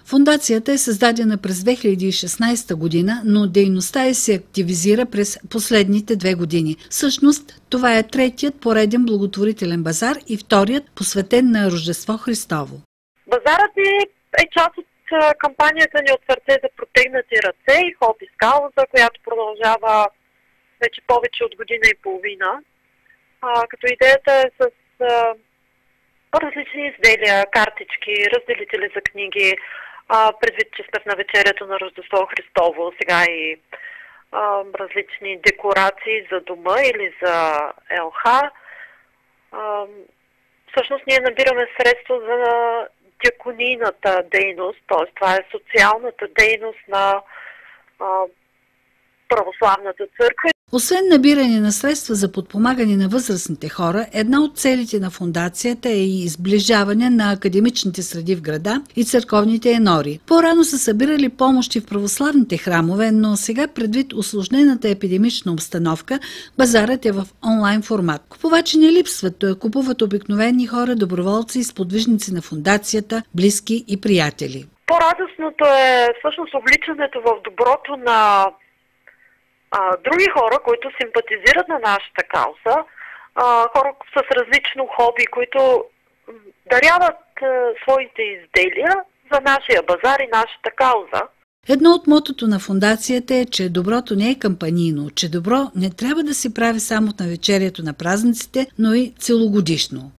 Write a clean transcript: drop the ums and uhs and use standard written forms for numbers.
Фондацията е създадена през 2016 година, но дейността й се активизира през последните 2 години. Всъщност, това е третият пореден благотворителен базар и вторият посветен на Рождество Христово. Базарът е част от кампанията ни от сърце за протегнати ръце и хоби с кауза, която продължава вече повече от година и половина. Като идеята е с различни изделия, картички, разделители за книги, предвид, че сме в навечерието на Рождество Христово, сега и различни декорации за дома или за ЛХ. Всъщност ние набираме средства за диаконийната дейност, т.е. това е социалната дейност на православната църква. Освен набиране на средства за подпомагане на възрастните хора, една от целите на фондацията е и изближаване на академичните среди в града и църковните енори. По-рано са събирали помощи в православните храмове, но сега предвид усложнената епидемична обстановка, базарът е в онлайн формат. Купувачи не липсват, купуват обикновени хора, доброволци и сподвижници на фондацията, близки и приятели. По-радостното е всъщност обличането в доброто на други хора, които симпатизират на нашата кауза, хора с различно хоби, които даряват своите изделия за нашия базар и нашата кауза. Едно от мотото на фондацията е, че доброто не е кампанийно, че добро не трябва да се прави само на вечерието на празниците, но и целогодишно.